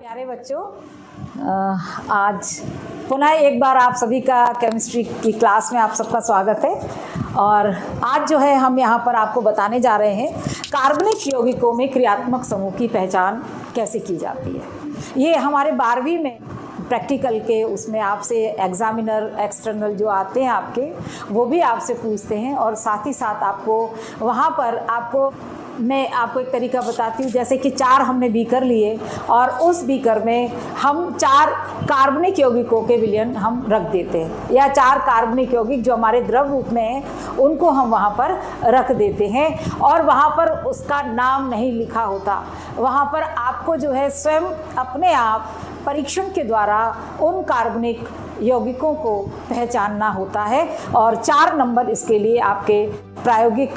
प्यारे बच्चों, आज पुनः एक बार आप सभी का केमिस्ट्री की क्लास में आप सबका स्वागत है। और आज जो है हम यहाँ पर आपको बताने जा रहे हैं कार्बनिक यौगिकों में क्रियात्मक समूह की पहचान कैसे की जाती है। ये हमारे 12वीं में प्रैक्टिकल के उसमें आपसे एग्जामिनर एक्सटर्नल जो आते हैं आपके, वो भी आपसे पूछते हैं। और साथ ही साथ आपको वहाँ पर मैं आपको एक तरीका बताती हूँ। जैसे कि 4 हमने बीकर लिए और उस बीकर में हम 4 कार्बनिक यौगिकों के विलयन हम रख देते हैं, या 4 कार्बनिक यौगिक जो हमारे द्रव रूप में हैं उनको हम वहाँ पर रख देते हैं। और वहाँ पर उसका नाम नहीं लिखा होता, वहाँ पर आपको जो है स्वयं अपने आप परीक्षण के द्वारा उन कार्बनिक यौगिकों को पहचानना होता है। और 4 नंबर इसके लिए आपके प्रायोगिक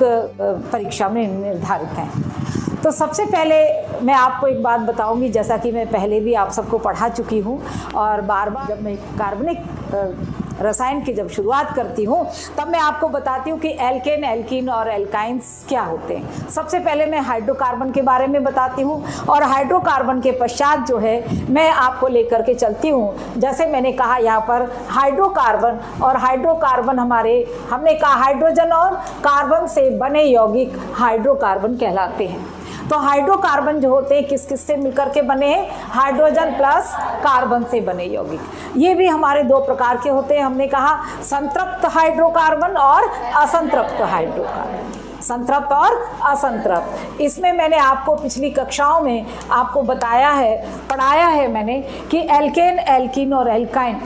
परीक्षा में निर्धारित हैं। तो सबसे पहले मैं आपको एक बात बताऊंगी, जैसा कि मैं पहले भी आप सबको पढ़ा चुकी हूँ और बार बार जब मैं कार्बनिक रसायन की जब शुरुआत करती हूँ तब मैं आपको बताती हूँ कि एल्केन, एल्कीन और एल्काइंस क्या होते हैं। सबसे पहले मैं हाइड्रोकार्बन के बारे में बताती हूँ और हाइड्रोकार्बन के पश्चात जो है मैं आपको लेकर के चलती हूँ। जैसे मैंने कहा यहाँ पर हाइड्रोकार्बन, और हाइड्रोकार्बन हमने कहा हाइड्रोजन और कार्बन से बने यौगिक हाइड्रोकार्बन कहलाते हैं। तो हाइड्रोकार्बन जो होते हैं किस किस से मिलकर के बने हैं? हाइड्रोजन प्लस कार्बन से बने यौगिक। ये भी हमारे 2 प्रकार के होते हैं। हमने कहा संतृप्त हाइड्रोकार्बन और असंतृप्त हाइड्रोकार्बन। संतृप्त और असंतृप्त, इसमें मैंने आपको पिछली कक्षाओं में आपको पढ़ाया है मैंने कि एल्केन, एल्कीन और एल्काइन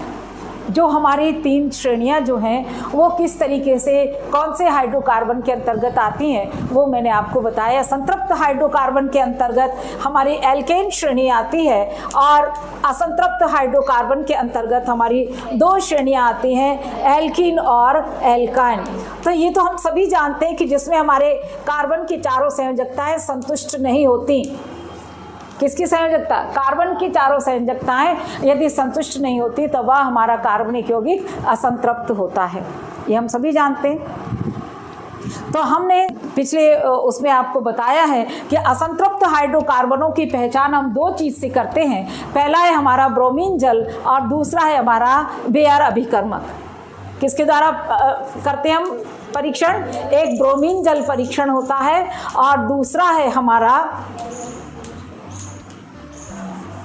जो हमारी 3 श्रेणियां जो हैं वो किस तरीके से कौन से हाइड्रोकार्बन के अंतर्गत आती हैं वो मैंने आपको बताया। संतृप्त हाइड्रोकार्बन के अंतर्गत हमारी एल्केन श्रेणी आती है और असंतृप्त हाइड्रोकार्बन के अंतर्गत हमारी 2 श्रेणियां आती हैं, एल्कीन और एल्काइन। तो ये तो हम सभी जानते हैं कि जिसमें हमारे कार्बन की 4 संयोजकताएं संतुष्ट नहीं होती। किसकी संयोजकता? कार्बन की 4 संयोजकताएं यदि संतुष्ट नहीं होती तो वह हमारा कार्बनिक यौगिक असंतृप्त होता है, ये हम सभी जानते हैं। तो हमने पिछले उसमें आपको बताया है कि असंतृप्त हाइड्रोकार्बनों की पहचान हम 2 चीज़ से करते हैं। पहला है हमारा ब्रोमीन जल और दूसरा है हमारा बेयर अभिकर्मक। किसके द्वारा करते हैं हम परीक्षण? एक ब्रोमीन जल परीक्षण होता है और दूसरा है हमारा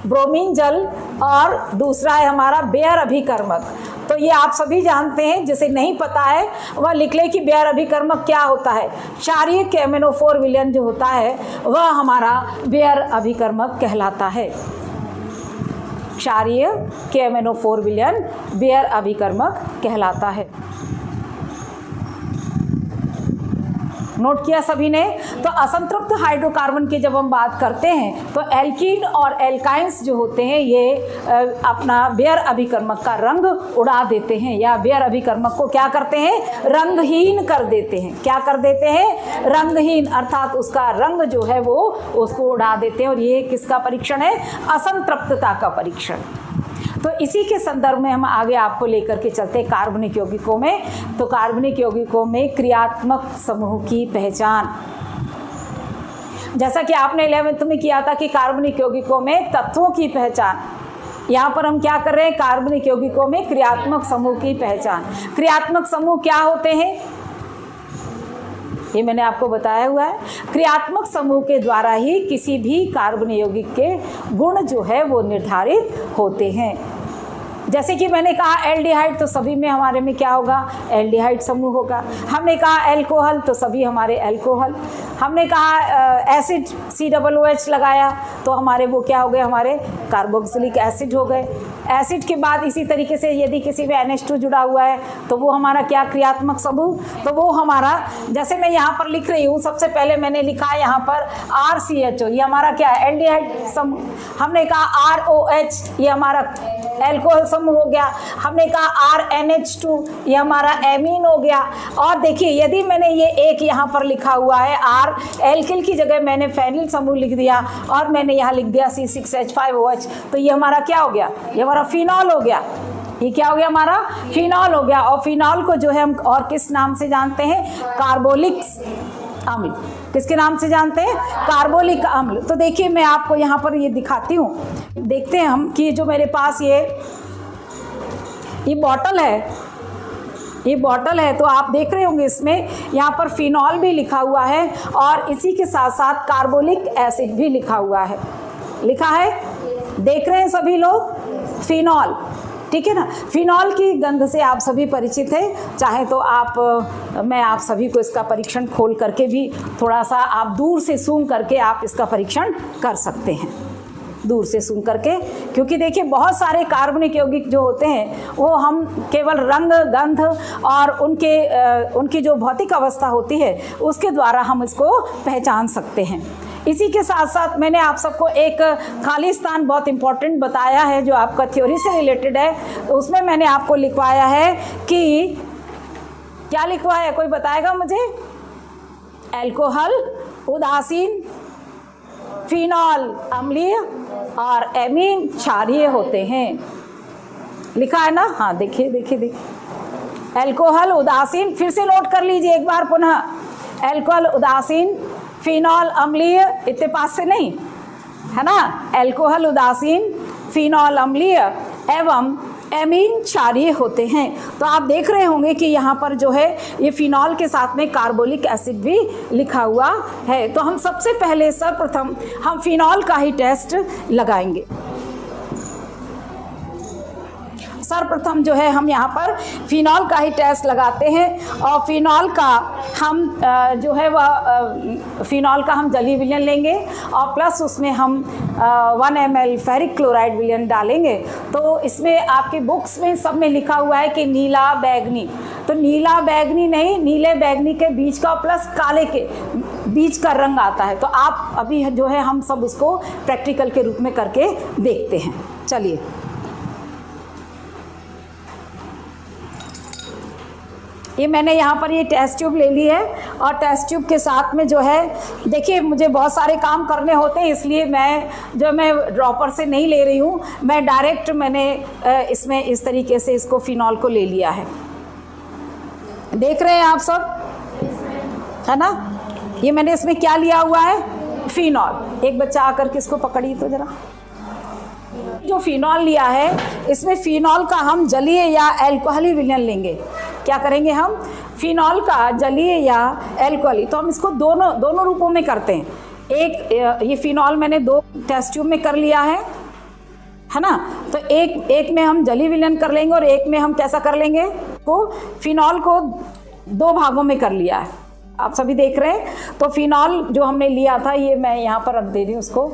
ब्रोमीन जल और दूसरा है हमारा बेयर अभिकर्मक। तो ये आप सभी जानते हैं, जिसे नहीं पता है वह लिख ले कि बेयर अभिकर्मक क्या होता है। क्षारीय KMnO4 विलयन जो होता है वह हमारा बेयर अभिकर्मक कहलाता है। क्षारीय KMnO4 विलयन बेयर अभिकर्मक कहलाता है। नोट किया सभी ने? तो असंतृप्त हाइड्रोकार्बन की जब हम बात करते हैं तो एल्कीन और एल्काइंस जो होते हैं ये अपना बेयर अभिकर्मक का रंग उड़ा देते हैं, या बेयर अभिकर्मक को क्या करते हैं? रंगहीन कर देते हैं। क्या कर देते हैं? रंगहीन, अर्थात उसका रंग जो है वो उसको उड़ा देते हैं। और ये किसका परीक्षण है? असंतृप्तता का परीक्षण। तो इसी के संदर्भ में हम आगे आपको लेकर के चलते हैं कार्बनिक यौगिकों में। तो कार्बनिक यौगिकों में क्रियात्मक समूह की पहचान, जैसा कि आपने 11th में किया था कि कार्बनिक यौगिकों में तत्वों की पहचान, यहाँ पर हम क्या कर रहे हैं? कार्बनिक यौगिकों में क्रियात्मक समूह की पहचान। क्रियात्मक समूह क्या होते हैं ये मैंने आपको बताया हुआ है। क्रियात्मक समूह के द्वारा ही किसी भी कार्बन यौगिक के गुण जो है वो निर्धारित होते हैं। जैसे कि मैंने कहा एल्डिहाइड, तो सभी में हमारे में क्या होगा? एल्डिहाइड समूह होगा। हमने कहा एल्कोहल, तो सभी हमारे एल्कोहल। हमने कहा एसिड COOH लगाया तो हमारे वो क्या हो गए? हमारे कार्बोक्सिलिक एसिड हो गए। एसिड के बाद इसी तरीके से यदि किसी में NH2 जुड़ा हुआ है तो वो हमारा क्या? क्रियात्मक समूह। तो वो हमारा, जैसे मैं यहाँ पर लिख रही हूँ, सबसे पहले मैंने लिखा यहाँ पर RCHO, ये हमारा क्या है? एल्डिहाइड समूह। हमने कहा ROH, ये हमारा एल्कोहल समूह हो गया। हमने कहा RNH2, ये हमारा एमीन हो गया। और देखिए यदि मैंने ये एक यहाँ पर लिखा हुआ है R, एल्किल की जगह मैंने फेनिल समूह लिख दिया और मैंने यहाँ लिख दिया C6H5OH, तो ये हमारा क्या हो गया? ये हमारा फिनॉल हो गया। ये क्या हो गया? हमारा फिनॉल हो गया। और फिनॉल को जो है हम और किस नाम से जानते हैं? कार्बोलिक्स अम्ल। किसके नाम से जानते हैं? कार्बोलिक अम्ल। तो देखिए मैं आपको यहाँ पर ये दिखाती हूँ, देखते हैं हम कि जो मेरे पास ये बॉटल है, तो आप देख रहे होंगे इसमें यहाँ पर फिनॉल भी लिखा हुआ है और इसी के साथ साथ कार्बोलिक एसिड भी लिखा हुआ है। लिखा है, देख रहे हैं सभी लोग? फिनॉल, ठीक है ना। फिनॉल की गंध से आप सभी परिचित हैं। चाहे तो मैं आप सभी को इसका परीक्षण खोल करके भी थोड़ा सा आप दूर से सूंघ करके आप इसका परीक्षण कर सकते हैं, दूर से सूंघ करके। क्योंकि देखिए बहुत सारे कार्बनिक यौगिक जो होते हैं वो हम केवल रंग, गंध और उनकी जो भौतिक अवस्था होती है उसके द्वारा हम इसको पहचान सकते हैं। इसी के साथ साथ मैंने आप सबको एक खाली स्थान बहुत इंपॉर्टेंट बताया है जो आपका थ्योरी से रिलेटेड है। तो उसमें मैंने आपको लिखवाया है कि क्या लिखवाया है, कोई बताएगा मुझे? अल्कोहल उदासीन, फिनॉल अम्लीय और एमीन क्षारीय होते हैं। लिखा है ना? हाँ देखिए अल्कोहल उदासीन, फिर से नोट कर लीजिए एक बार पुनः। अल्कोहल उदासीन, फिनॉल अम्लीय, इतने पास से नहीं है ना। अल्कोहल उदासीन, फिनॉल अम्लीय एवं एमीन क्षारीय होते हैं। तो आप देख रहे होंगे कि यहाँ पर जो है ये फिनॉल के साथ में कार्बोलिक एसिड भी लिखा हुआ है। तो हम सबसे पहले सर्वप्रथम हम फिनॉल का ही टेस्ट लगाएंगे। सर्वप्रथम जो है हम यहाँ पर फिनॉल का ही टेस्ट लगाते हैं और फिनॉल का हम जो है वह फिनॉल का हम जली विलयन लेंगे और प्लस उसमें हम 1 ml फेरिक क्लोराइड विलयन डालेंगे। तो इसमें आपकी बुक्स में सब में लिखा हुआ है कि नीला बैगनी, तो नीला बैगनी नहीं, नीले बैगनी के बीच का प्लस काले के बीच का रंग आता है। तो आप अभी जो है हम सब उसको प्रैक्टिकल के रूप में करके देखते हैं। चलिए ये मैंने यहाँ पर ये टेस्ट ट्यूब ले ली है और टेस्ट ट्यूब के साथ में जो है देखिए मुझे बहुत सारे काम करने होते हैं, इसलिए मैं ड्रॉपर से नहीं ले रही हूँ, मैं डायरेक्ट मैंने इसमें इस तरीके से इसको फिनॉल को ले लिया है। देख रहे हैं आप सब, है ना। ये मैंने इसमें क्या लिया हुआ है? फिनॉल। एक बच्चा आकर के इसको पकड़िए तो जरा। जो फिनॉल लिया है इसमें फिनॉल का हम जलीय या अल्कोहली विलयन लेंगे। क्या करेंगे हम? फिनॉल का जलीय या अल्कोहली। तो हम इसको दोनों रूपों में करते हैं। एक ये फिनॉल मैंने 2 टेस्ट ट्यूब में कर लिया है ना। तो एक में हम जलीय विलयन कर लेंगे और एक में हम कैसा कर लेंगे? तो फिनॉल को 2 भागों में कर लिया है, आप सभी देख रहे हैं। तो फिनॉल जो हमने लिया था ये मैं यहाँ पर रख दे रही हूँ उसको।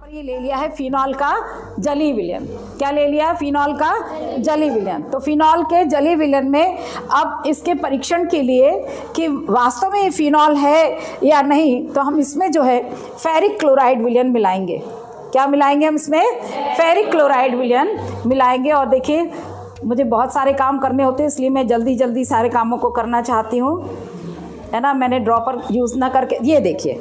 ये ले लिया है फिनॉल का जलीय विलयन। क्या ले लिया है? फिनॉल का जलीय विलयन। तो फिनॉल के जलीय विलयन में अब इसके परीक्षण के लिए कि वास्तव में ये फिनॉल है या नहीं, तो हम इसमें जो है फेरिक क्लोराइड विलयन मिलाएंगे। क्या मिलाएंगे हम इसमें? फेरिक क्लोराइड विलयन मिलाएंगे। और देखिए मुझे बहुत सारे काम करने होते हैं, इसलिए मैं जल्दी सारे कामों को करना चाहती हूँ, है ना। मैंने ड्रॉपर यूज़ ना करके, ये देखिए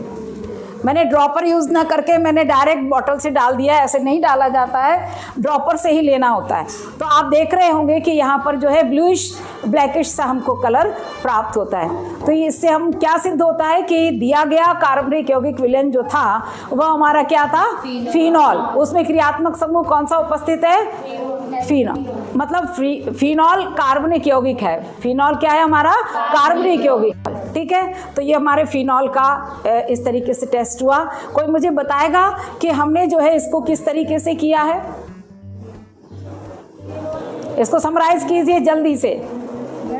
मैंने ड्रॉपर यूज़ ना करके मैंने डायरेक्ट बॉटल से डाल दिया है। ऐसे नहीं डाला जाता है, ड्रॉपर से ही लेना होता है। तो आप देख रहे होंगे कि यहाँ पर जो है ब्लूइश ब्लैकिश सा हमको कलर प्राप्त होता है। तो इससे हम क्या सिद्ध होता है कि दिया गया कार्बनिक यौगिक विलयन जो था वह हमारा क्या था? फिनॉल। उसमें क्रियात्मक समूह कौन सा उपस्थित है? फिनॉल। मतलब फिनॉल कार्बनिक यौगिक है। फिनॉल क्या है? हमारा कार्बनिक यौगिक, ठीक है। तो ये हमारे फिनॉल का इस तरीके से टेस्ट हुआ। कोई मुझे बताएगा कि हमने जो है इसको किस तरीके से किया है? इसको समराइज कीजिए जल्दी से।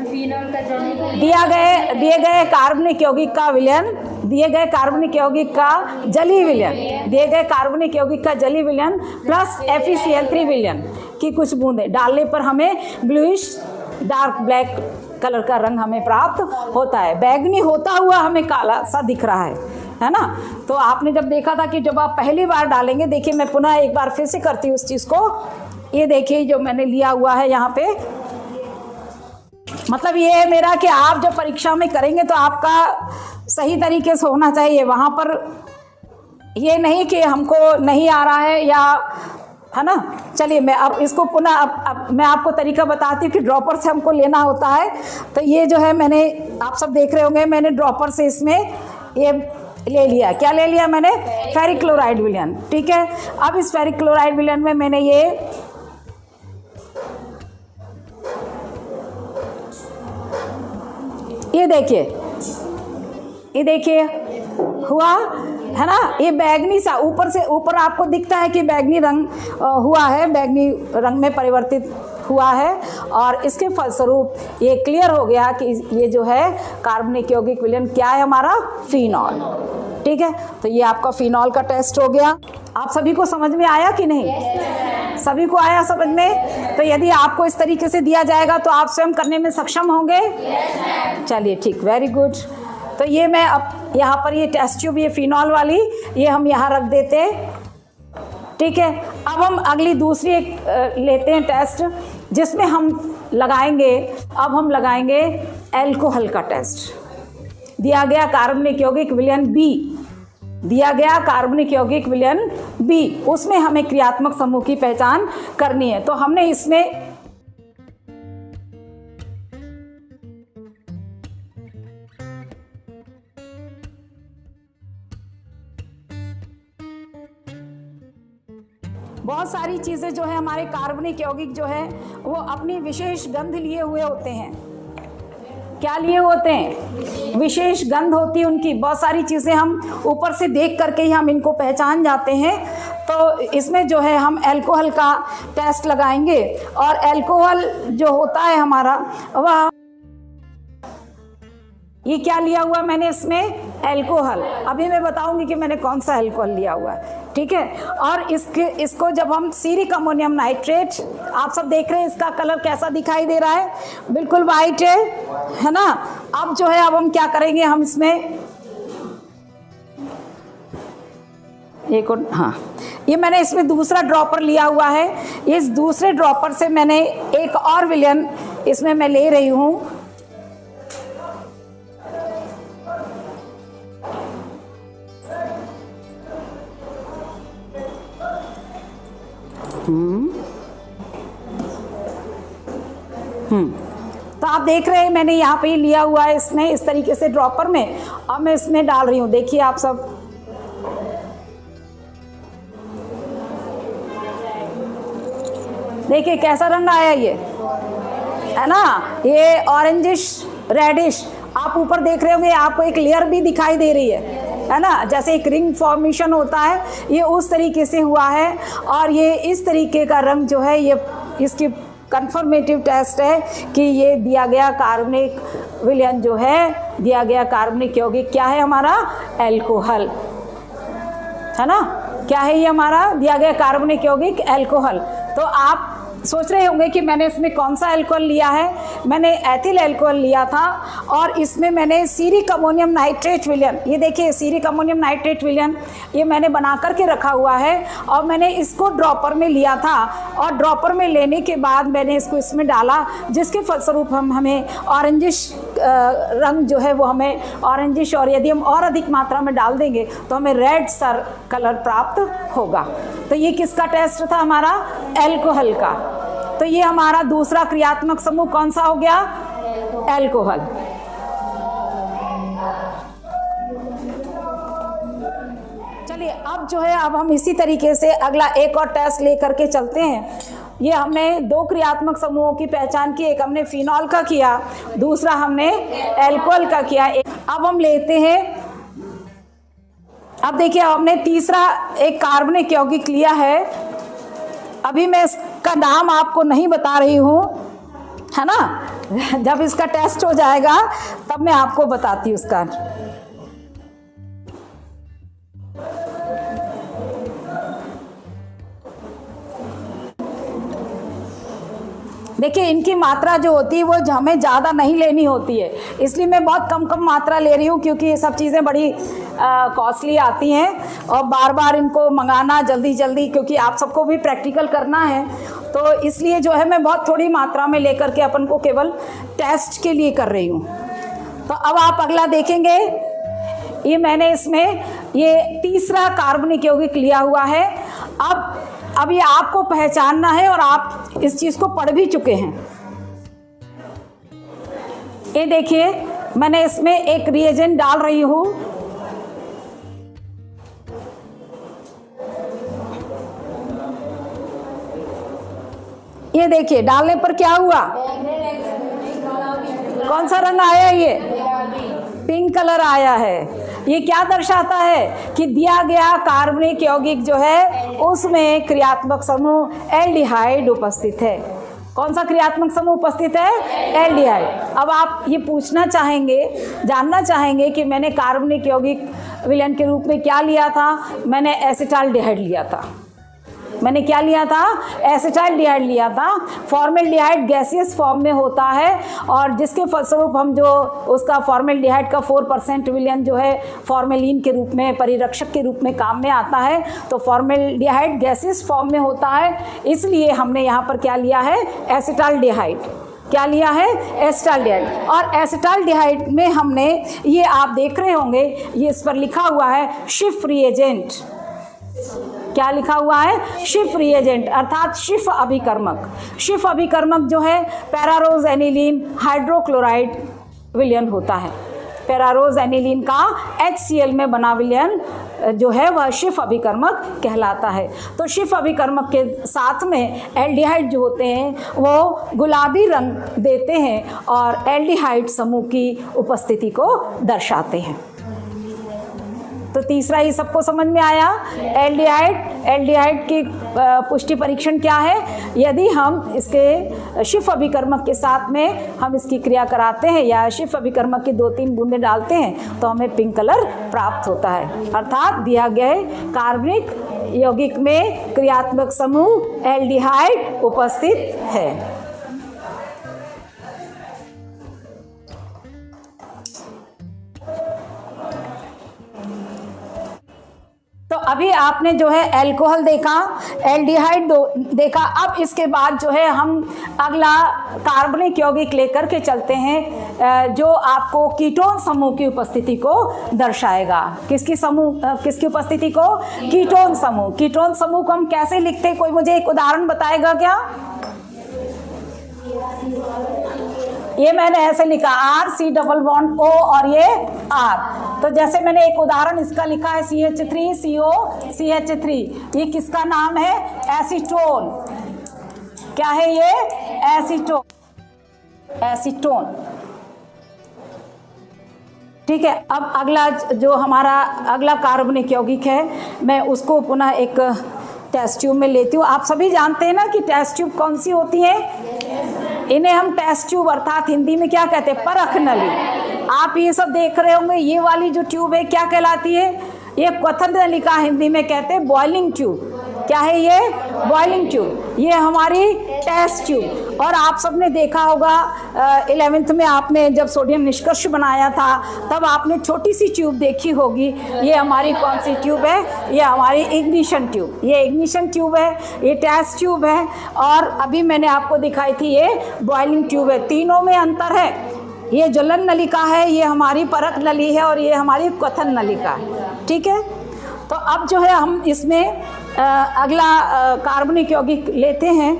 फिनॉल का दिए गए कार्बनिक यौगिक का विलयन, दिए गए कार्बनिक यौगिक का जलीय विलयन, दिए गए कार्बनिक यौगिक का जलीय विलयन प्लस FeCl3 विलयन की कुछ बूंदें डालने पर हमें ब्लूइश डार्क ब्लैक कलर का रंग हमें प्राप्त होता है। बैगनी होता हुआ हमें काला सा दिख रहा है ना। तो आपने जब देखा था कि जब आप पहली बार डालेंगे, देखिए मैं पुनः एक बार फिर से करती हूँ उस चीज़ को। ये देखिए जो मैंने लिया हुआ है यहाँ पे, मतलब ये है मेरा कि आप जब परीक्षा में करेंगे तो आपका सही तरीके से होना चाहिए। वहाँ पर ये नहीं कि हमको नहीं आ रहा है या है ना। चलिए मैं अब इसको पुनः अब मैं आपको तरीका बताती हूँ कि ड्रॉपर से हमको लेना होता है। तो ये जो है मैंने, आप सब देख रहे होंगे, मैंने ड्रॉपर से इसमें ये ले लिया। क्या ले लिया मैंने? फेरिक क्लोराइड विलयन। ठीक है, अब इस फेरिक क्लोराइड विलयन में मैंने ये देखिए हुआ है ना, ये बैगनी सा ऊपर आपको दिखता है कि बैगनी रंग हुआ है, बैगनी रंग में परिवर्तित हुआ है। और इसके फलस्वरूप ये क्लियर हो गया कि ये जो है कार्बनिक यौगिक विलयन क्या है हमारा? फिनॉल। ठीक है, तो ये आपका फिनॉल का टेस्ट हो गया। आप सभी को समझ में आया कि नहीं? सभी को आया समझ में? तो यदि आपको इस तरीके से दिया जाएगा तो आप स्वयं करने में सक्षम होंगे? चलिए ठीक, वेरी गुड। तो ये मैं अब यहाँ पर ये टेस्ट ट्यूब, ये फिनॉल वाली, ये हम यहाँ रख देते हैं। ठीक है, अब हम अगली दूसरी एक लेते हैं टेस्ट, जिसमें हम लगाएंगे, अब हम लगाएंगे एल्कोहल का टेस्ट। दिया गया कार्बनिक यौगिक विलयन बी, दिया गया कार्बनिक यौगिक विलयन बी, उसमें हमें क्रियात्मक समूह की पहचान करनी है। तो हमने इसमें बहुत सारी चीज़ें जो है हमारे कार्बनिक यौगिक जो है वो अपनी विशेष गंध लिए हुए होते हैं। क्या लिए होते हैं? विशेष गंध होती है उनकी। बहुत सारी चीज़ें हम ऊपर से देख करके ही हम इनको पहचान जाते हैं। तो इसमें जो है हम एल्कोहल का टेस्ट लगाएंगे, और एल्कोहल जो होता है हमारा वह, ये क्या लिया हुआ मैंने इसमें? एल्कोहल। अभी मैं बताऊंगी कि मैंने कौन सा एल्कोहल लिया हुआ है। ठीक है, और इसको जब हम सीरिक अमोनियम नाइट्रेट, आप सब देख रहे हैं इसका कलर कैसा दिखाई दे रहा है? बिल्कुल वाइट है ना। अब जो है, अब हम क्या करेंगे, हम इसमें एक और, हाँ, ये मैंने इसमें दूसरा ड्रॉपर लिया हुआ है। इस दूसरे ड्रॉपर से मैंने एक और विलयन इसमें मैं ले रही हूँ। तो आप देख रहे हैं मैंने यहाँ पे लिया हुआ है इसमें, इस तरीके से ड्रॉपर में, और मैं इसमें डाल रही हूँ। देखिए आप सब, देखिए कैसा रंग आया, ये है ना, ये ऑरेंजिश रेडिश। आप ऊपर देख रहे होंगे, आपको एक लेयर भी दिखाई दे रही है ना, जैसे एक रिंग फॉर्मेशन होता है, ये उस तरीके से हुआ है। और ये इस तरीके का रंग जो है, ये इसकी कंफर्मेटिव टेस्ट है कि ये दिया गया कार्बनिक विलयन जो है, दिया गया कार्बनिक यौगिक क्या है हमारा? एल्कोहल, है ना। क्या है ये हमारा दिया गया कार्बनिक यौगिक? एल्कोहल। तो आप सोच रहे होंगे कि मैंने इसमें कौन सा अल्कोहल लिया है। मैंने एथिल अल्कोहल लिया था, और इसमें मैंने सीरिक अमोनियम नाइट्रेट विलयन, ये देखिए सीरिक अमोनियम नाइट्रेट विलयन, ये मैंने बना करके रखा हुआ है। और मैंने इसको ड्रॉपर में लिया था, और ड्रॉपर में लेने के बाद मैंने इसको इसमें डाला, जिसके फलस्वरूप हमें ऑरेंजिश रंग जो है वो हमें ऑरेंजिश, और यदि हम और अधिक मात्रा में डाल देंगे तो हमें रेड सर कलर प्राप्त होगा। तो ये किसका टेस्ट था हमारा? एल्कोहल का। तो ये हमारा दूसरा क्रियात्मक समूह कौन सा हो गया? एल्कोहल। चलिए अब जो है, अब हम इसी तरीके से अगला एक और टेस्ट लेकर के चलते हैं। ये हमने दो क्रियात्मक समूहों की पहचान की, एक हमने फिनॉल का किया, दूसरा हमने एल्कोहल का किया। अब हम लेते हैं, अब देखिए हमने तीसरा एक कार्बनिक यौगिक लिया है। अभी मैं इसका नाम आपको नहीं बता रही हूँ, है ना, जब इसका टेस्ट हो जाएगा तब मैं आपको बताती हूँ उसका। देखिए इनकी मात्रा जो होती है वो हमें ज़्यादा नहीं लेनी होती है, इसलिए मैं बहुत कम कम मात्रा ले रही हूँ, क्योंकि ये सब चीज़ें बड़ी कॉस्टली आती हैं, और बार बार इनको मंगाना जल्दी जल्दी, क्योंकि आप सबको भी प्रैक्टिकल करना है, तो इसलिए जो है मैं बहुत थोड़ी मात्रा में लेकर के अपन को केवल टेस्ट के लिए कर रही हूँ। तो अब आप अगला देखेंगे, ये मैंने इसमें ये तीसरा कार्बनिक यौगिक लिया हुआ है। अब अभी आपको पहचानना है और आप इस चीज को पढ़ भी चुके हैं। ये देखिए, मैंने इसमें एक रिएजेंट डाल रही हूं। ये देखिए, डालने पर क्या हुआ? कौन सा रंग आया? ये पिंक कलर आया है। ये क्या दर्शाता है कि दिया गया कार्बनिक यौगिक जो है उसमें क्रियात्मक समूह एल्डिहाइड उपस्थित है। कौन सा क्रियात्मक समूह उपस्थित है? एल्डिहाइड। अब आप ये पूछना चाहेंगे, जानना चाहेंगे कि मैंने कार्बनिक यौगिक विलयन के रूप में क्या लिया था? मैंने एसिटाल्डिहाइड लिया था। मैंने क्या लिया था? एसिटाल्डिहाइड लिया था। फॉर्मेल्डिहाइड गैसियस फॉर्म में होता है और जिसके फलस्वरूप हम जो उसका फॉर्मेल्डिहाइड का 4% विलयन जो है फॉर्मेलिन के रूप में, परिरक्षक के रूप में काम में आता है। तो फॉर्मेल्डिहाइड गैसियस फॉर्म में होता है, इसलिए हमने यहाँ पर क्या लिया है? एसिटाल्डिहाइड। क्या लिया है? एसिटाल्डिहाइड। और एसिटाल्डिहाइड में हमने, ये आप देख रहे होंगे, ये इस पर लिखा हुआ है शिफ रिएजेंट। क्या लिखा हुआ है? शिफ रिएजेंट, अर्थात शिफ अभिकर्मक। शिफ अभिकर्मक जो है पैरारोज एनिलीन हाइड्रोक्लोराइड विलयन होता है। पैरारोज एनिलीन का HCl में बना विलयन जो है वह शिफ अभिकर्मक कहलाता है। तो शिफ अभिकर्मक के साथ में एल्डिहाइड जो होते हैं वो गुलाबी रंग देते हैं और एल्डिहाइड समूह की उपस्थिति को दर्शाते हैं। तो तीसरा ही सबको समझ में आया। एल्डिहाइड की पुष्टि परीक्षण क्या है? यदि हम इसके शिफ अभिकर्मक के साथ में हम इसकी क्रिया कराते हैं या शिफ अभिकर्मक की 2-3 बूंदें डालते हैं तो हमें पिंक कलर प्राप्त होता है। अर्थात दिया गए कार्बनिक यौगिक में क्रियात्मक समूह एल्डिहाइड उपस्थित है। तो अभी आपने जो है अल्कोहल देखा, एल्डिहाइड देखा। अब इसके बाद जो है हम अगला कार्बनिक यौगिक लेकर के चलते हैं जो आपको कीटोन समूह की उपस्थिति को दर्शाएगा। किसकी उपस्थिति को? कीटोन समूह। कीटोन समूह को हम कैसे लिखते हैं? कोई मुझे एक उदाहरण बताएगा क्या? ये मैंने ऐसे लिखा RC⋯O और ये R। तो जैसे मैंने एक उदाहरण इसका लिखा है CH3CO CH3। ये किसका नाम है? एसीटोन। क्या है ये? एसीटोन। ठीक है। अब अगला जो हमारा अगला कार्बनिक यौगिक है, मैं उसको पुनः एक टेस्ट ट्यूब में लेती हूँ। आप सभी जानते हैं ना कि टेस्ट ट्यूब कौन सी होती है? इन्हें हम टेस्ट ट्यूब अर्थात हिंदी में क्या कहते हैं? परख नली। आप ये सब देख रहे होंगे। ये वाली जो ट्यूब है क्या कहलाती है? ये क्वथन नलिका हिंदी में कहते हैं बॉइलिंग ट्यूब। क्या है ये? Boiling tube. ये हमारी टेस्ट ट्यूब। और आप सबने देखा होगा 11th में आपने जब सोडियम निष्कर्ष बनाया था तब आपने छोटी सी ट्यूब देखी होगी। ये हमारी कौन सी ट्यूब है? ये हमारी इग्निशन ट्यूब। ये इग्निशन ट्यूब है, ये टेस्ट ट्यूब है और अभी मैंने आपको दिखाई थी ये बॉइलिंग ट्यूब है। तीनों में अंतर है। ये ज्वलन नलिका है, ये हमारी परख नली है और ये हमारी क्वथन नलिका है। ठीक है। तो अब जो है हम इसमें अगला कार्बनिक यौगिक लेते हैं।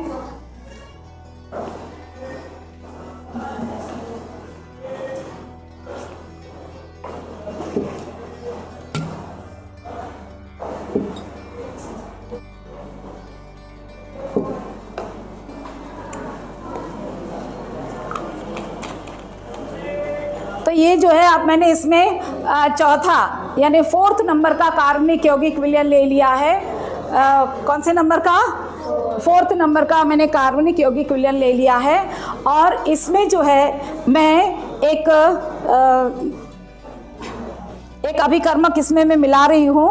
तो ये जो है अब मैंने इसमें चौथा यानी 4th नंबर का कार्बनिक यौगिक विलयन ले लिया है। कौन से नंबर का? 4th नंबर का मैंने कार्बनिक यौगिक विलयन ले लिया है और इसमें जो है मैं एक अभिकर्मक इसमें मैं मिला रही हूँ।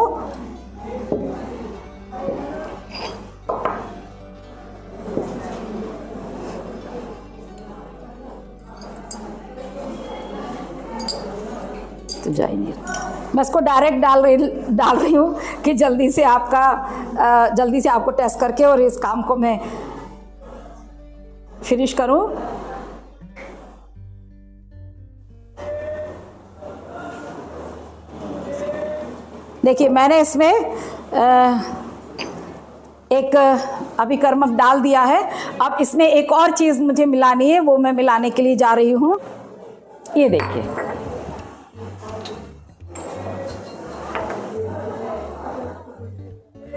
तो जा ही नहीं रहा, मैं इसको डायरेक्ट डाल रही हूँ कि जल्दी से आपको टेस्ट करके और इस काम को मैं फिनिश करूँ। देखिए मैंने इसमें एक अभिकर्मक डाल दिया है। अब इसमें एक और चीज़ मुझे मिलानी है, वो मैं मिलाने के लिए जा रही हूँ। ये देखिए,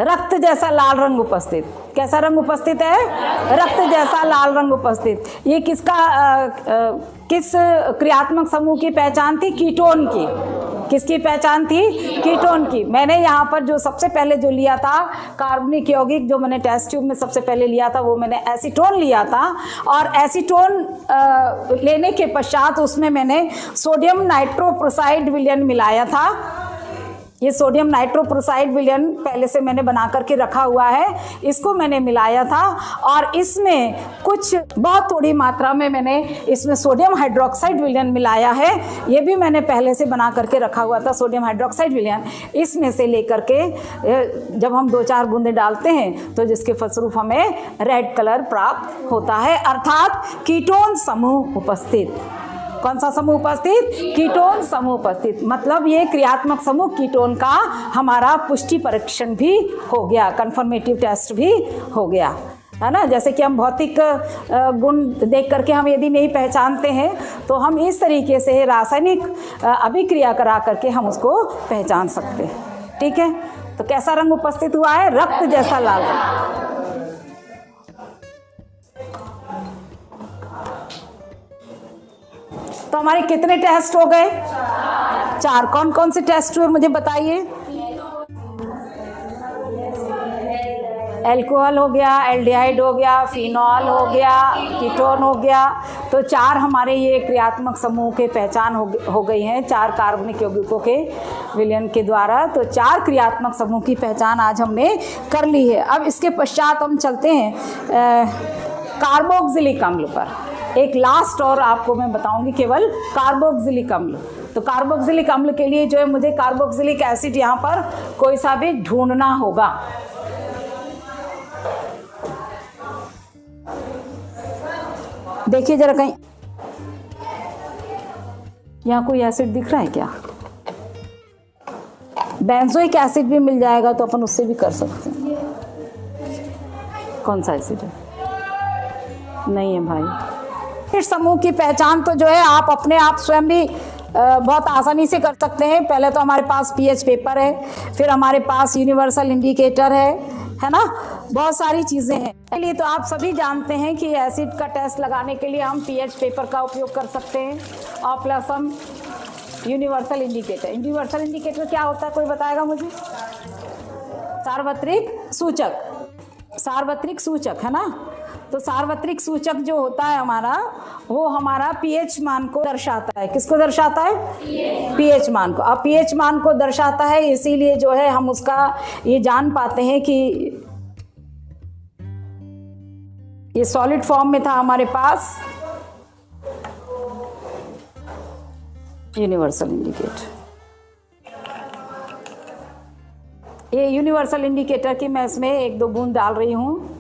रक्त जैसा लाल रंग उपस्थित। कैसा रंग उपस्थित है? रक्त जैसा लाल रंग उपस्थित। ये किस क्रियात्मक समूह की पहचान थी? कीटोन की। किसकी पहचान थी? कीटोन की। मैंने यहाँ पर जो सबसे पहले जो लिया था कार्बनिक यौगिक, जो मैंने टेस्ट ट्यूब में सबसे पहले लिया था, वो मैंने एसीटोन लिया था। और एसीटोन लेने के पश्चात उसमें मैंने सोडियम नाइट्रोप्रोसाइड विलयन मिलाया था। ये सोडियम नाइट्रोप्रोसाइड विलयन पहले से मैंने बना करके रखा हुआ है, इसको मैंने मिलाया था। और इसमें कुछ बहुत थोड़ी मात्रा में मैंने इसमें सोडियम हाइड्रोक्साइड विलयन मिलाया है। ये भी मैंने पहले से बना करके रखा हुआ था, सोडियम हाइड्रोक्साइड विलयन। इसमें से लेकर के जब हम 2-4 बूंदे डालते हैं तो जिसके फलस्वरूप हमें रेड कलर प्राप्त होता है, अर्थात कीटोन समूह उपस्थित। कौन सा समूह उपस्थित? कीटोन समूह उपस्थित। मतलब ये क्रियात्मक समूह कीटोन का हमारा पुष्टि परीक्षण भी हो गया, कंफर्मेटिव टेस्ट भी हो गया, है ना। जैसे कि हम भौतिक गुण देख करके हम यदि नहीं पहचानते हैं तो हम इस तरीके से रासायनिक अभिक्रिया करा करके हम उसको पहचान सकते हैं। ठीक है, तो कैसा रंग उपस्थित हुआ है? रक्त जैसा लाल रंग। तो हमारे कितने टेस्ट हो गए? 4। कौन कौन से टेस्ट हुए मुझे बताइए? एल्कोहल हो गया, एल्डिहाइड हो गया, फिनॉल हो गया, कीटोन हो गया। तो 4 हमारे ये क्रियात्मक समूह के पहचान हो गई हैं, 4 कार्बनिक यौगिकों के विलयन के द्वारा। तो 4 क्रियात्मक समूह की पहचान आज हमने कर ली है। अब इसके पश्चात हम चलते हैं कार्बोक्सिलिक अम्ल पर। एक लास्ट और आपको मैं बताऊंगी केवल कार्बोक्सिलिक अम्ल। तो कार्बोक्सिलिक अम्ल के लिए जो है मुझे कार्बोक्सिलिक एसिड यहाँ पर कोई सा भी ढूंढना होगा। देखिए जरा, कहीं यहाँ कोई एसिड दिख रहा है क्या? बेंजोइक एसिड भी मिल जाएगा तो अपन उससे भी कर सकते हैं। कौन सा एसिड है? नहीं है भाई। इस समूह की पहचान तो जो है आप अपने आप स्वयं भी बहुत आसानी से कर सकते हैं। पहले तो हमारे पास पीएच पेपर है, फिर हमारे पास यूनिवर्सल इंडिकेटर है ना, बहुत सारी चीज़ें हैं। चलिए, तो आप सभी जानते हैं कि एसिड का टेस्ट लगाने के लिए हम पीएच पेपर का उपयोग कर सकते हैं और प्लस हम यूनिवर्सल इंडिकेटर। यूनिवर्सल इंडिकेटर क्या होता है, कोई बताएगा मुझे? सार्वत्रिक सूचक। सार्वत्रिक सूचक है ना। तो सार्वत्रिक सूचक जो होता है हमारा, वो हमारा पीएच मान को दर्शाता है। किसको दर्शाता है? पीएच मान को। अब पीएच मान को दर्शाता है, इसीलिए जो है हम उसका ये जान पाते हैं कि ये सॉलिड फॉर्म में था हमारे पास यूनिवर्सल इंडिकेटर। ये यूनिवर्सल इंडिकेटर की मैं इसमें 1-2 बूंद डाल रही हूँ।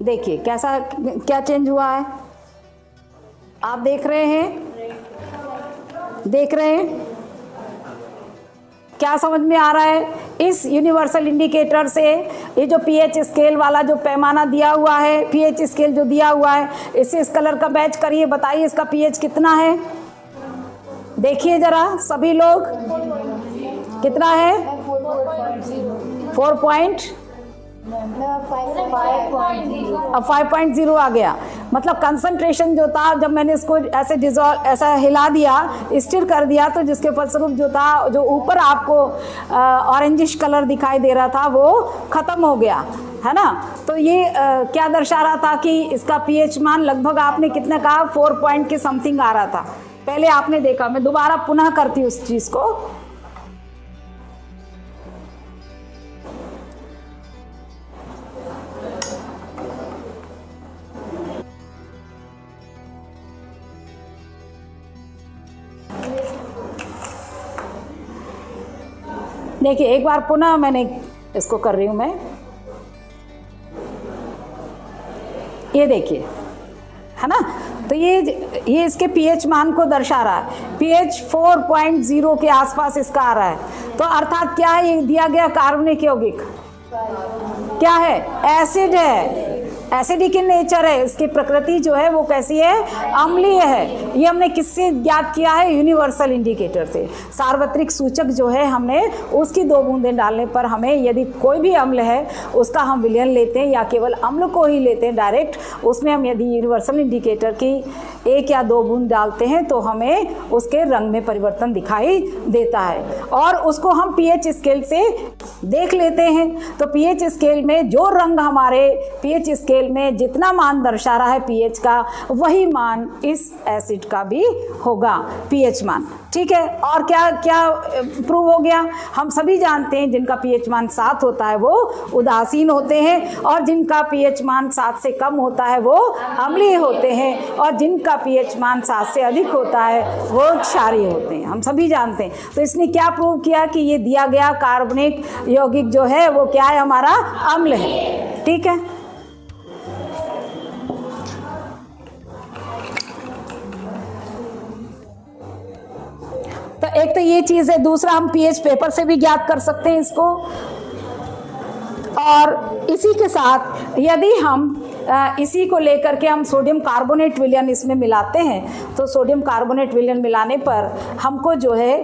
देखिए कैसा क्या चेंज हुआ है, आप देख रहे हैं? देख रहे हैं? क्या समझ में आ रहा है? इस यूनिवर्सल इंडिकेटर से ये जो पीएच स्केल वाला जो पैमाना दिया हुआ है, पीएच स्केल जो दिया हुआ है, इससे इस कलर का मैच करिए, बताइए इसका पीएच कितना है। देखिए जरा सभी लोग, कितना है? 5.0 आ गया। मतलब कंसंट्रेशन जो था, जब मैंने इसको ऐसे डिजॉल्व, ऐसा हिला दिया, स्टिर कर दिया, तो जिसके फलस्वरूप जो था, जो ऊपर आपको ऑरेंजिश कलर दिखाई दे रहा था, वो खत्म हो गया, है ना। तो ये क्या दर्शा रहा था कि इसका पीएच मान लगभग आपने कितना कहा? 4 पॉइंट के समथिंग आ रहा था। पहले आपने देखा, मैं दोबारा पुनः करती हूँ उस चीज को। देखिए एक बार पुनः मैंने इसको कर रही हूं मैं। ये देखिए, है ना। तो ये इसके pH मान को दर्शा रहा है। pH 4.0 के आसपास इसका आ रहा है। तो अर्थात क्या है, ये दिया गया कार्बनिक यौगिक क्या है? एसिड है, एसिडिक इन नेचर है। इसकी प्रकृति जो है वो कैसी है? अम्लीय है। ये हमने किससे ज्ञात किया है? यूनिवर्सल इंडिकेटर से। सार्वत्रिक सूचक जो है हमने उसकी 2 बूंदें डालने पर हमें यदि कोई भी अम्ल है उसका हम विलयन लेते हैं या केवल अम्ल को ही लेते हैं डायरेक्ट, उसमें हम यदि यूनिवर्सल इंडिकेटर की 1 या 2 बूंद डालते हैं तो हमें उसके रंग में परिवर्तन दिखाई देता है और उसको हम पीएच स्केल से देख लेते हैं। तो पीएच स्केल में जो रंग हमारे पीएच स्केल में जितना मान दर्शा रहा है पीएच का, वही मान इस एसिड का भी होगा, पीएच मान। ठीक है, और क्या क्या प्रूव हो गया? हम सभी जानते हैं जिनका पीएच मान 7 होता है वो उदासीन होते हैं और जिनका पीएच मान 7 से कम होता है वो अम्लीय होते हैं और जिनका पीएच मान 7 से अधिक होता है वो क्षारीय होते हैं। हम सभी जानते हैं। तो इसने क्या प्रूव किया कि ये दिया गया कार्बनिक यौगिक जो है वो क्या है? हमारा अम्ल है। ठीक है, तो एक तो ये चीज है। दूसरा, हम पीएच पेपर से भी ज्ञात कर सकते हैं इसको। और इसी के साथ यदि हम इसी को लेकर के हम सोडियम कार्बोनेट विलयन इसमें मिलाते हैं तो सोडियम कार्बोनेट विलयन मिलाने पर हमको जो है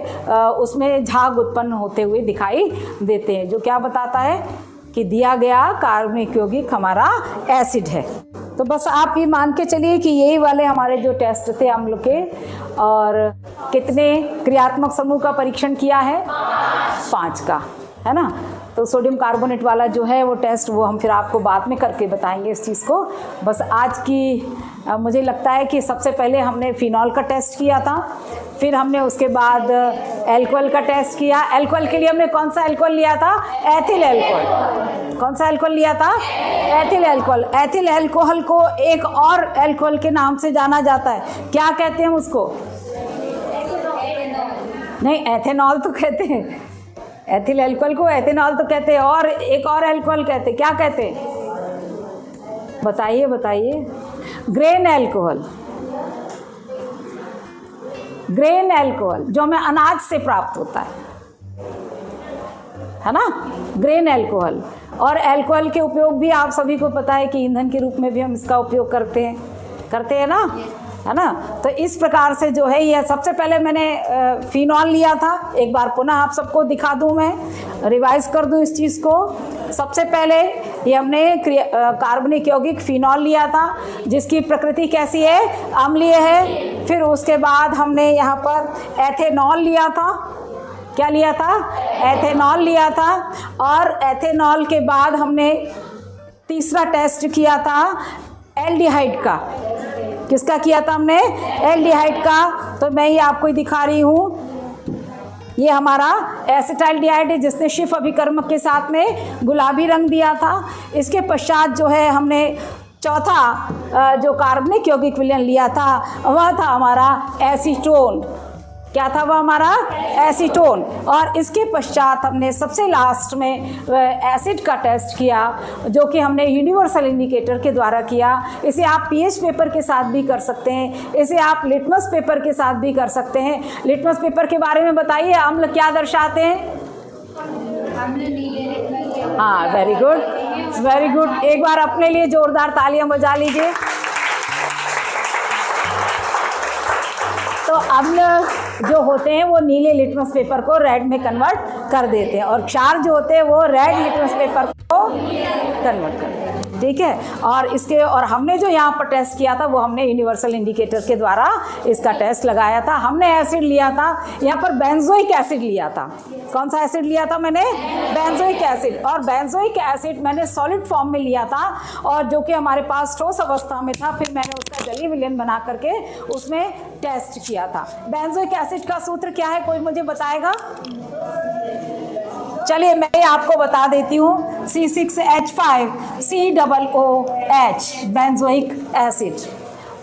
उसमें झाग उत्पन्न होते हुए दिखाई देते हैं, जो क्या बताता है कि दिया गया कार्बनिक यौगिक हमारा एसिड है। तो बस आप ये मान के चलिए कि यही वाले हमारे जो टेस्ट थे अम्ल के, और कितने क्रियात्मक समूह का परीक्षण किया है? 5 का, है ना। तो सोडियम कार्बोनेट वाला जो है वो टेस्ट वो हम फिर आपको बाद में करके बताएंगे इस चीज़ को। बस आज की मुझे लगता है कि सबसे पहले हमने फिनॉल का टेस्ट किया था, फिर हमने उसके बाद एल्कोहल का टेस्ट किया। एल्कोहल के लिए हमने कौन सा एल्कोहल लिया था? Ethyl alcohol. कौन सा एल्कोहल लिया था? Ethyl alcohol. एथिल एल्कोहल को एक और एल्कोहल के नाम से जाना जाता है, क्या कहते हैं उसको? नहीं, एथेनॉल तो कहते हैं। एथिल एल्कोहल को एथेनॉल तो कहते हैं और एक और एल्कोहल कहते हैं, क्या कहते हैं? बताइए बताइए। Grain alcohol. ग्रेन एल्कोहल जो हमें अनाज से प्राप्त होता है ना, ग्रेन एल्कोहल। और एल्कोहल के उपयोग भी आप सभी को पता है कि ईंधन के रूप में भी हम इसका उपयोग करते हैं ना, है ना। तो इस प्रकार से जो है ये सबसे पहले मैंने फिनॉल लिया था। एक बार पुनः आप सबको दिखा दूं, मैं रिवाइज कर दूं इस चीज़ को। सबसे पहले ये हमने कार्बनिक यौगिक फिनॉल लिया था जिसकी प्रकृति कैसी है? अम्लीय है। फिर उसके बाद हमने यहाँ पर एथेनॉल लिया था। क्या लिया था? एथेनॉल लिया था। और एथेनॉल के बाद हमने तीसरा टेस्ट किया था एल्डिहाइड का। किसका किया था हमने? एल्डिहाइड का। तो मैं ये आपको दिखा रही हूँ, ये हमारा एसिटाइलडिहाइड है जिसने शिफ अभिकर्मक के साथ में गुलाबी रंग दिया था। इसके पश्चात जो है हमने चौथा जो कार्बनिक यौगिक विलयन लिया था वह था हमारा एसीटोन। क्या था वह? हमारा एसीटोन। और इसके पश्चात हमने सबसे लास्ट में एसिड का टेस्ट किया जो कि हमने यूनिवर्सल इंडिकेटर के द्वारा किया। इसे आप पीएच पेपर के साथ भी कर सकते हैं, इसे आप लिटमस पेपर के साथ भी कर सकते हैं। लिटमस पेपर के बारे में बताइए, अम्ल क्या दर्शाते हैं? हाँ, वेरी गुड, वेरी गुड। एक बार अपने लिए जोरदार तालियां बजा लीजिए। तो अम्ल जो होते हैं वो नीले लिटमस पेपर को रेड में कन्वर्ट कर देते हैं और क्षार जो होते हैं वो रेड लिटमस पेपर को कन्वर्ट कर देते हैं। ठीक है, और हमने जो यहाँ पर टेस्ट किया था वो हमने यूनिवर्सल इंडिकेटर के द्वारा इसका टेस्ट लगाया था। हमने एसिड लिया था यहाँ पर बेंजोइक एसिड लिया था। कौन सा एसिड लिया था मैंने? Benzoic acid. और बेंजोइक एसिड मैंने सॉलिड फॉर्म में लिया था और जो कि हमारे पास ठोस अवस्था में था। फिर मैंने उसका जलीय विलयन बना करके उसमें टेस्ट किया था। बेंजोइक एसिड का सूत्र क्या है, कोई मुझे बताएगा? चलिए मैं आपको बता देती हूँ, C6H5COOH बेंजोइक एसिड।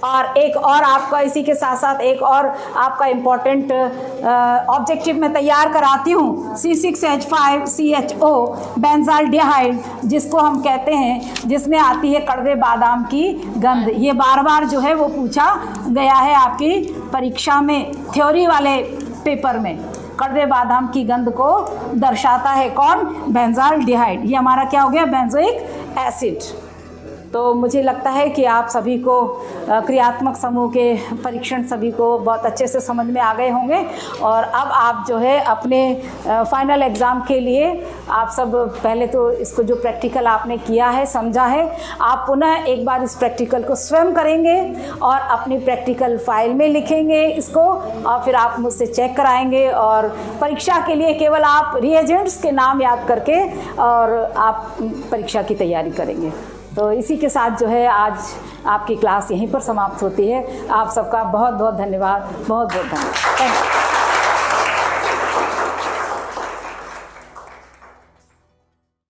और एक और आपका इसी के साथ साथ एक और आपका इम्पॉर्टेंट ऑब्जेक्टिव मैं तैयार कराती हूँ, C6H5CHO बेंजाल्डिहाइड, जिसको हम कहते हैं, जिसमें आती है कड़वे बादाम की गंध। ये बार बार जो है वो पूछा गया है आपकी परीक्षा में, थ्योरी वाले पेपर में। कड़वे बादाम की गंध को दर्शाता है कौन? बेंजाल्डिहाइड। ये हमारा क्या हो गया? Benzoic acid. तो मुझे लगता है कि आप सभी को क्रियात्मक समूह के परीक्षण सभी को बहुत अच्छे से समझ में आ गए होंगे। और अब आप जो है अपने फाइनल एग्ज़ाम के लिए आप सब पहले तो इसको जो प्रैक्टिकल आपने किया है, समझा है, आप पुनः एक बार इस प्रैक्टिकल को स्वयं करेंगे और अपनी प्रैक्टिकल फाइल में लिखेंगे इसको, और फिर आप मुझसे चेक कराएंगे। और परीक्षा के लिए केवल आप रिएजेंट्स के नाम याद करके और आप परीक्षा की तैयारी करेंगे। तो इसी के साथ जो है आज आपकी क्लास यहीं पर समाप्त होती है। आप सबका बहुत बहुत धन्यवाद, बहुत बहुत धन्यवाद। Thank you.